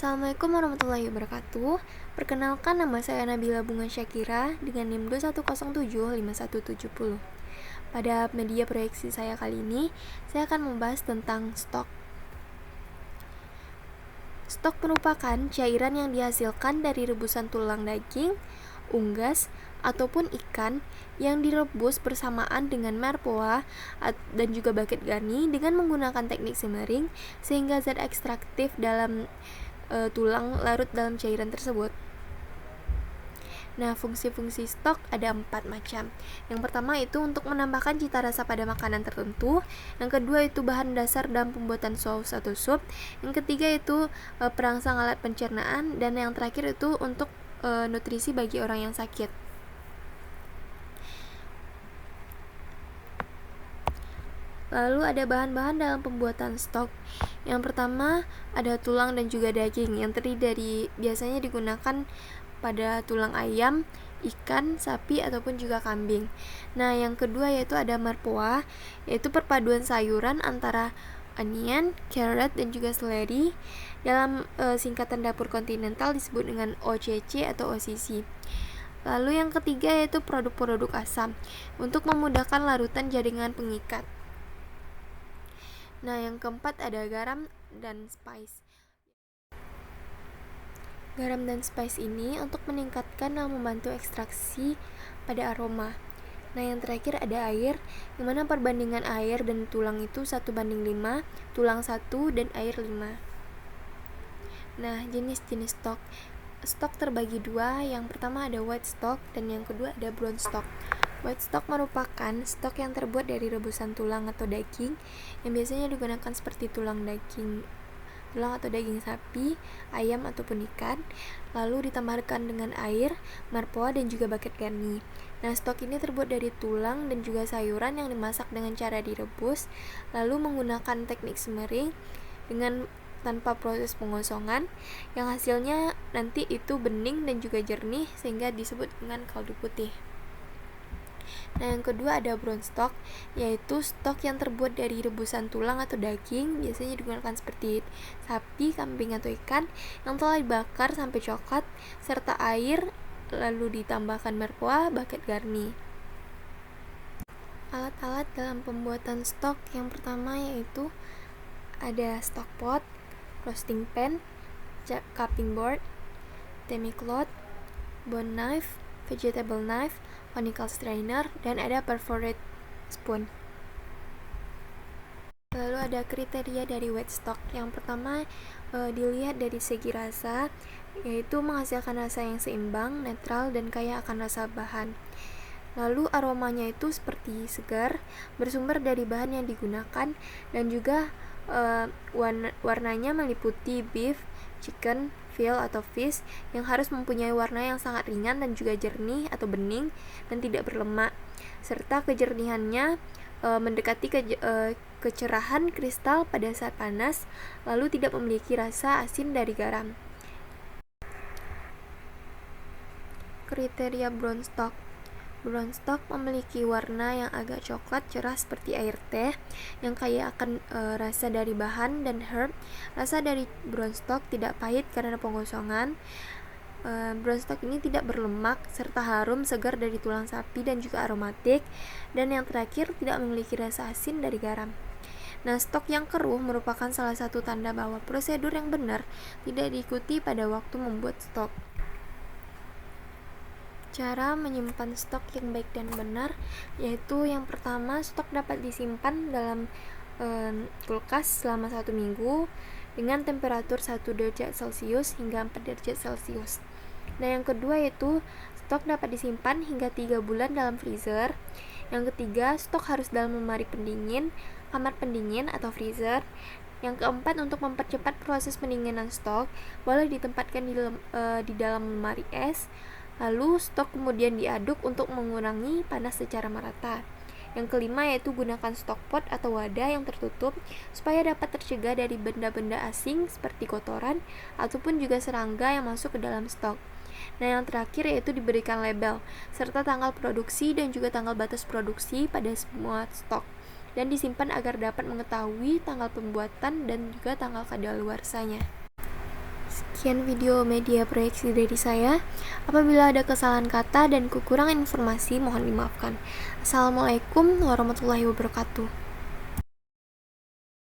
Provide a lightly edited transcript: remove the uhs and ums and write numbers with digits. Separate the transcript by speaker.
Speaker 1: Assalamualaikum warahmatullahi wabarakatuh. Perkenalkan, nama saya Nabila Bunga Syakira dengan NIM 2107570. Pada media proyeksi saya kali ini, saya akan membahas tentang stok. Stok merupakan cairan yang dihasilkan dari rebusan tulang daging, unggas, ataupun ikan yang direbus bersamaan dengan merpoa dan juga bucket garni dengan menggunakan teknik simmering sehingga zat ekstraktif dalam tulang larut dalam cairan tersebut. Nah, fungsi-fungsi stok ada 4 macam. Yang pertama itu untuk menambahkan cita rasa pada makanan tertentu. Yang kedua itu bahan dasar dalam pembuatan saus atau sup. Yang ketiga itu perangsang alat pencernaan. Dan yang terakhir itu untuk nutrisi bagi orang yang sakit. Lalu ada bahan-bahan dalam pembuatan stok. Yang pertama ada tulang dan juga daging yang terdiri dari biasanya digunakan pada tulang ayam, ikan, sapi, ataupun juga kambing. Nah, yang kedua yaitu ada merpoa, yaitu perpaduan sayuran antara onion, carrot, dan juga seleri. Dalam singkatan dapur kontinental disebut dengan OCC atau OCC. Lalu yang ketiga yaitu produk-produk asam untuk memudahkan larutan jaringan pengikat. Nah, yang keempat ada garam dan spice. Garam dan spice ini untuk meningkatkan dan membantu ekstraksi pada aroma. Nah, yang terakhir ada air, yang mana perbandingan air dan tulang itu 1:5, tulang 1 dan air 5. Nah, jenis-jenis stok. Stok terbagi dua, yang pertama ada white stock dan yang kedua ada brown stock. White stock merupakan stok yang terbuat dari rebusan tulang atau daging yang biasanya digunakan seperti tulang atau daging sapi, ayam ataupun ikan, lalu ditambahkan dengan air, merpoa dan juga bucket garni. Nah, stok ini terbuat dari tulang dan juga sayuran yang dimasak dengan cara direbus, lalu menggunakan teknik simmering dengan tanpa proses pengosongan, yang hasilnya nanti itu bening dan juga jernih sehingga disebut dengan kaldu putih. Nah, yang kedua ada brown stock, yaitu stok yang terbuat dari rebusan tulang atau daging, biasanya digunakan seperti sapi, kambing, atau ikan yang telah dibakar sampai coklat, serta air, lalu ditambahkan merpoa, bucket garni. Alat-alat dalam pembuatan stok yang pertama yaitu ada stock pot, roasting pan, cupping board, demi-cloth, bone knife, vegetable knife, conical strainer, dan ada perforate spoon. Lalu ada kriteria dari white stock. Yang pertama dilihat dari segi rasa, yaitu menghasilkan rasa yang seimbang, netral, dan kaya akan rasa bahan. Lalu aromanya itu seperti segar, bersumber dari bahan yang digunakan, dan juga warnanya meliputi beef, chicken, veal atau fish yang harus mempunyai warna yang sangat ringan dan juga jernih atau bening dan tidak berlemak, serta kejernihannya mendekati kecerahan kristal pada saat panas, lalu tidak memiliki rasa asin dari garam. Kriteria brown stock. Brown stock memiliki warna yang agak coklat cerah seperti air teh, yang kaya akan rasa dari bahan dan herb. Rasa dari brown stock tidak pahit karena pengosongan. Brown stock ini tidak berlemak serta harum segar dari tulang sapi dan juga aromatik. Dan yang terakhir tidak memiliki rasa asin dari garam. Nah, stok yang keruh merupakan salah satu tanda bahwa prosedur yang benar tidak diikuti pada waktu membuat stok. Cara menyimpan stok yang baik dan benar yaitu yang pertama, stok dapat disimpan dalam kulkas selama 1 minggu dengan temperatur 1 derajat Celcius hingga 4 derajat Celcius. Nah, yang kedua yaitu stok dapat disimpan hingga 3 bulan dalam freezer. Yang ketiga, stok harus dalam lemari pendingin, kamar pendingin atau freezer. Yang keempat, untuk mempercepat proses pendinginan stok, boleh ditempatkan di dalam lemari es. Lalu stok kemudian diaduk untuk mengurangi panas secara merata. Yang kelima yaitu gunakan stok pot atau wadah yang tertutup supaya dapat tercegah dari benda-benda asing seperti kotoran ataupun juga serangga yang masuk ke dalam stok. Nah, yang terakhir yaitu diberikan label serta tanggal produksi dan juga tanggal batas produksi pada semua stok dan disimpan agar dapat mengetahui tanggal pembuatan dan juga tanggal kadaluarsanya. Sekian video media proyeksi dari saya. Apabila ada kesalahan kata dan kekurangan informasi, mohon dimaafkan. Assalamualaikum warahmatullahi wabarakatuh.